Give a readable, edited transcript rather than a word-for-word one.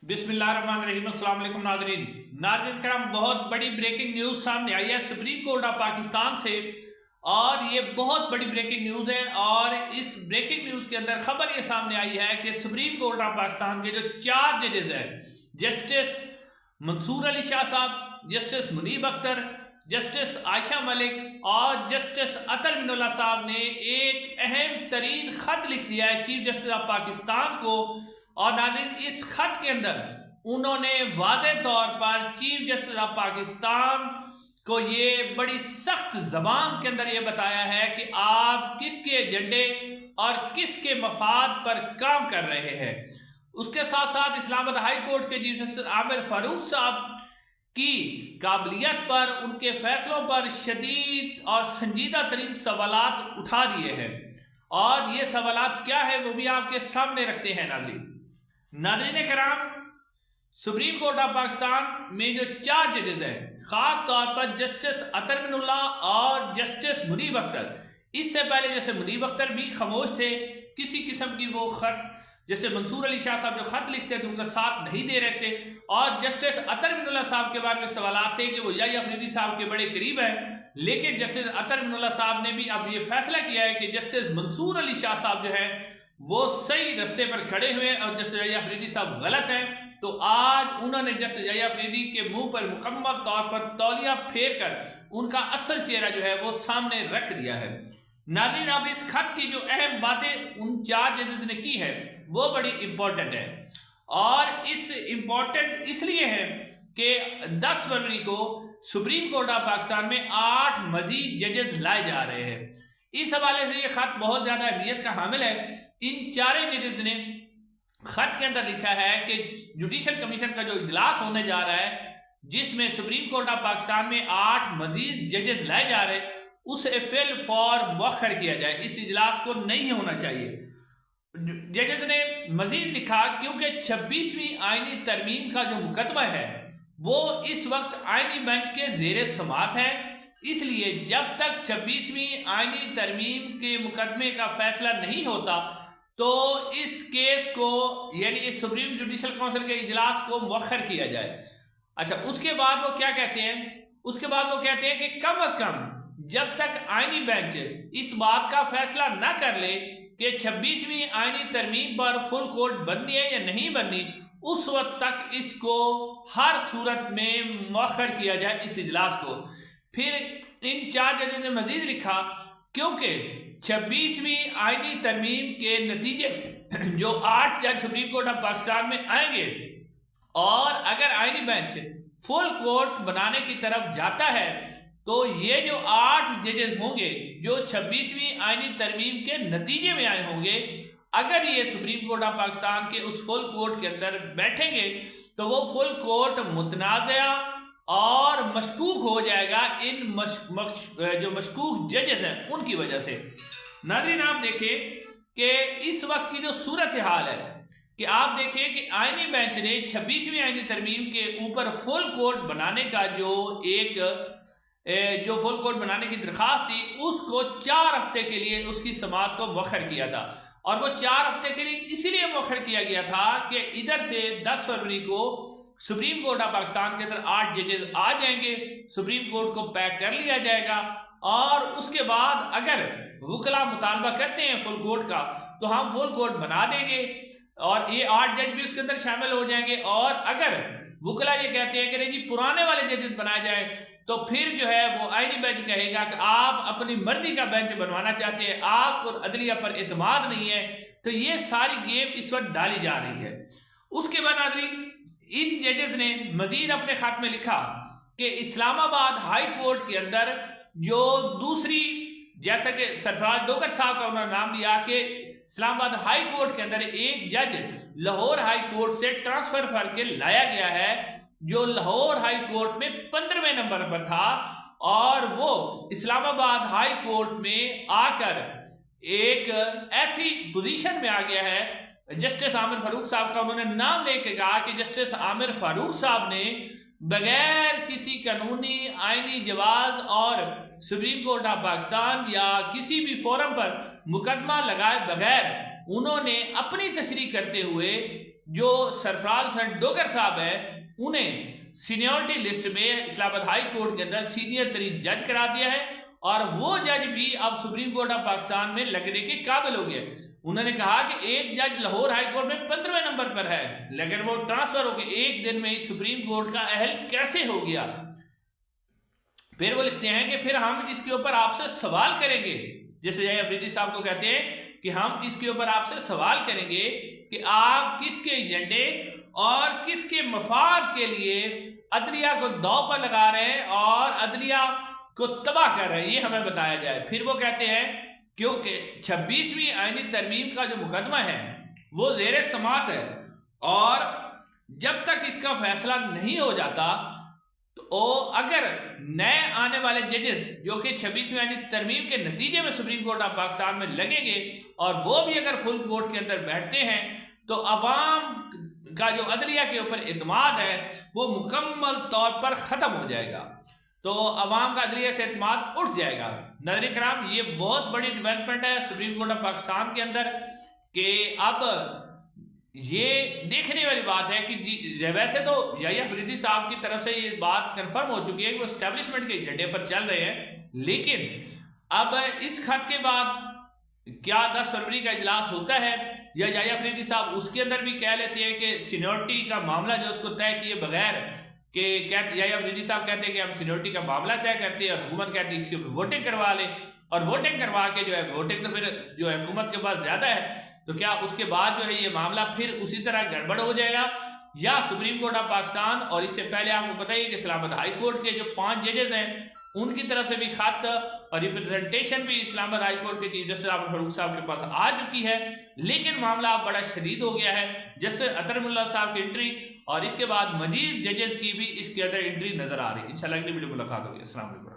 बिस्मिल्लाहिर्रहमानिर्रहीम। अस्सलाम वालेकुम नाज़रीन करम, बहुत बड़ी ब्रेकिंग न्यूज़ सामने आई है सुप्रीम कोर्ट ऑफ पाकिस्तान से। और ये बहुत बड़ी ब्रेकिंग न्यूज़ है। और इस ब्रेकिंग न्यूज़ के अंदर खबर ये सामने आई है कि सुप्रीम कोर्ट ऑफ पाकिस्तान के जो 4 जजेस हैं, जस्टिस मंसूर अली शाह साहब, जस्टिस मुनीब अख्तर, जस्टिस आयशा मलिक और जस्टिस अतर मिनुल्लाह साहब ने एक अहम तरीन खत लिख दिया है चीफ जस्टिस ऑफ पाकिस्तान को। और नाज़रीन, इस खत के अंदर उन्होंने वाज़ेह तौर पर चीफ जस्टिस ऑफ पाकिस्तान को ये बड़ी सख्त जबान के अंदर ये बताया है कि आप किसके एजेंडे और किसके मफाद पर काम कर रहे हैं। उसके साथ साथ इस्लामाबाद हाई कोर्ट के चीफ जस्टिस आमिर फारूक साहब की काबिलियत पर, उनके फैसलों पर शदीद और संजीदा तरीन सवालात उठा दिए हैं। और ये सवालात क्या है वो भी आपके सामने रखते हैं। नाज़रीन कराम, सुप्रीम कोर्ट ऑफ पाकिस्तान में जो 4 जजेस हैं, खास तौर पर जस्टिस अतर मिनुल्लाह और जस्टिस मुनीब अख्तर, इससे पहले जैसे मुनीब अख्तर भी खामोश थे, किसी किस्म की वो खत, जैसे मंसूर अली शाह साहब जो खत लिखते थे उनका साथ नहीं दे रहे थे। और जस्टिस अतर मिनुल्लाह साहब के बारे में सवालात थे कि वो याह्या अफरीदी साहब के बड़े करीब हैं। लेकिन जस्टिस अतर मिनुल्लाह साहब ने भी अब ये फैसला किया है कि जस्टिस मंसूर अली शाह साहब जो है वो सही रास्ते पर खड़े हुए और जस्टिस याह्या अफरीदी साहब गलत हैं। तो आज उन्होंने जस्टिस याह्या अफरीदी के मुंह पर मुकम्मल तौर पर तौलिया फेर कर उनका असल चेहरा जो है वो सामने रख दिया है। नाज़रीन, अब इस खत की जो अहम बातें उन 4 जजेस ने की है वो बड़ी इंपॉर्टेंट है। और इस इंपॉर्टेंट इसलिए है कि 10 फरवरी को सुप्रीम कोर्ट ऑफ पाकिस्तान में 8 मजीद जजेस लाए जा रहे हैं। इस हवाले से ये खत बहुत ज़्यादा अहमियत का हामिल है। इन 4 जजेस ने खत के अंदर लिखा है कि जुडिशल कमीशन का जो इजलास होने जा रहा है, जिसमें सुप्रीम कोर्ट ऑफ पाकिस्तान में 8 मजीद जजेस लाए जा रहे हैं, उसे फिल फॉर मौखर किया जाए। इस इजलास को नहीं होना चाहिए। जजेस ने मजीद लिखा क्योंकि 26वीं आईनी तरमीम का जो मुकदमा है वो इस वक्त आईनी बेंच के जेर समात है, इसलिए जब तक 26वीं आईनी तरमीम के मुकदमे का फैसला नहीं होता तो इस केस को, यानी इस सुप्रीम जुडिशल काउंसिल के इजलास को मौखर किया जाए। अच्छा, उसके बाद वो क्या कहते हैं? उसके बाद वो कहते हैं कि कम अज कम जब तक आईनी बेंच इस बात का फैसला ना कर ले कि 26वीं आईनी तरमीम पर फुल कोर्ट बननी है या नहीं बननी, उस वक्त तक इसको हर सूरत में मौखर किया जाए इस इजलास को। फिर इन 4 जजों ने मजीद लिखा क्योंकि 26वीं आईनी तरमीम के नतीजे जो 8 जज सुप्रीम कोर्ट ऑफ पाकिस्तान में आएंगे और अगर आईनी बेंच फुल कोर्ट बनाने की तरफ जाता है तो ये जो 8 जजेस होंगे जो 26वीं आईनी तरमीम के नतीजे में आए होंगे, अगर ये सुप्रीम कोर्ट ऑफ पाकिस्तान के उस फुल कोर्ट के अंदर बैठेंगे तो वो फुल कोर्ट मुतनाज़ा और मशकूक हो जाएगा इन जो मशकूक जजेस हैं उनकी वजह से। नाज़रीन, आप देखें कि इस वक्त की जो सूरत हाल है कि आप देखें कि आईनी बेंच ने 26वीं आईनी तरमीम के ऊपर फुल कोर्ट बनाने का जो फुल कोर्ट बनाने की दरख्वास्त थी उसको 4 हफ्ते के लिए उसकी समाअत को मौखर किया था। और वो 4 हफ्ते के लिए इसीलिए मौखर किया गया था कि इधर से 10 फरवरी को सुप्रीम कोर्ट ऑफ पाकिस्तान के अंदर 8 जजेस आ जाएंगे, सुप्रीम कोर्ट को पैक कर लिया जाएगा और उसके बाद अगर वकला मुतालबा करते हैं फुल कोर्ट का तो हम फुल कोर्ट बना देंगे और ये 8 जज भी उसके अंदर शामिल हो जाएंगे। और अगर वकला ये कहते हैं कि जी पुराने वाले जजेस बनाए जाएं तो फिर जो है वो आईनी बेंच कहेगा कि आप अपनी मर्जी का बेंच बनवाना चाहते हैं, आपको अदलिया पर एतमाद नहीं है। तो ये सारी गेम इस वक्त डाली जा रही है। उसके बाद नाज़रीन, इन जजेस ने मजीद अपने खत में लिखा कि इस्लामाबाद हाई कोर्ट के अंदर जो दूसरी, जैसा कि सरफराज डोगर साहब का उन्होंने नाम लिया कि इस्लामाबाद हाई कोर्ट के अंदर एक जज लाहौर हाई कोर्ट से ट्रांसफर करके लाया गया है जो लाहौर हाई कोर्ट में 15वें नंबर पर था और वो इस्लामाबाद हाई कोर्ट में आकर एक ऐसी पोजीशन में आ गया है। जस्टिस आमिर फारूक साहब का उन्होंने नाम लेके कहा कि जस्टिस आमिर फारूक साहब ने बगैर किसी कानूनी आईनी जवाज और सुप्रीम कोर्ट ऑफ पाकिस्तान या किसी भी फोरम पर मुकदमा लगाए बगैर उन्होंने अपनी तशरीह करते हुए जो सरफराज हुसैन डोगर साहब है उन्हें सीनियरिटी लिस्ट में इस्लामाबाद हाई कोर्ट के अंदर सीनियर तरीन जज करा दिया है और वो जज भी अब सुप्रीम कोर्ट ऑफ पाकिस्तान में लगने के काबिल हो गए। उन्होंने कहा कि एक जज लाहौर हाई कोर्ट में 15वें नंबर पर है, लेकिन वो ट्रांसफर होकर एक दिन में ही सुप्रीम कोर्ट का अहल कैसे हो गया। फिर वो लिखते हैं कि फिर हम इसके ऊपर आपसे सवाल करेंगे, जैसे याहिया अफरीदी साहब को कहते हैं कि हम इसके ऊपर आपसे सवाल करेंगे कि आप किसके एजेंडे और किसके मफाद के लिए अदलिया को दांव पर लगा रहे हैं और अदलिया को तबाह कर रहे हैं, ये हमें बताया जाए। फिर वो कहते हैं क्योंकि 26वीं आईनी तरमीम का जो मुकदमा है वो ज़ेरे समात है और जब तक इसका फैसला नहीं हो जाता तो अगर नए आने वाले जजेस जो कि 26वीं आईनी तरमीम के नतीजे में सुप्रीम कोर्ट ऑफ पाकिस्तान में लगेंगे और वो भी अगर फुल कोर्ट के अंदर बैठते हैं तो अवाम का जो अदलिया के ऊपर एतमाद है वो मुकम्मल तौर पर ख़त्म हो जाएगा, तो अवाम का अदलिया से एतमाद उठ जाएगा। नाज़रीन किराम, ये बहुत बड़ी डेवलपमेंट है सुप्रीम कोर्ट ऑफ पाकिस्तान के अंदर कि अब ये देखने वाली बात है कि वैसे तो याहिया अफरीदी साहब की तरफ से ये बात कंफर्म हो चुकी है कि वो एस्टेब्लिशमेंट के एजेंडे पर चल रहे हैं, लेकिन अब इस खत के बाद क्या 10 फरवरी का इजलास होता है या याहिया अफरीदी साहब उसके अंदर भी कह लेते हैं कि सीनियरिटी का मामला जो उसको तय किए बगैर कि याहिया अफरीदी साहब कहते हैं कि हम सीनियरिटी का मामला तय करते हैं और हुकूमत कहती है इसके ऊपर वोटिंग करवा ले, और वोटिंग करवा के जो है वोटिंग तो फिर जो है हुकूमत के पास ज़्यादा है, तो क्या उसके बाद जो है ये मामला फिर उसी तरह गड़बड़ हो जाएगा या सुप्रीम कोर्ट ऑफ पाकिस्तान और इससे पहले आपको पता ही है कि इस्लामाबाद हाई कोर्ट के जो 5 जजेस हैं उनकी तरफ से भी खत और रिप्रेजेंटेशन भी इस्लामाबाद हाई कोर्ट के चीफ जस्टिस आमिर फारूक साहब के पास आ चुकी है, लेकिन मामला अब बड़ा शदीद हो गया है। जस्टिस अतर मुल्ला साहब की एंट्री और इसके बाद मजीद जजेस की भी इसके अंदर एंट्री नजर आ रही है। इंशाल्लाह अगली वीडियो मुलाकात होगी। अस्सलाम वालेकुम।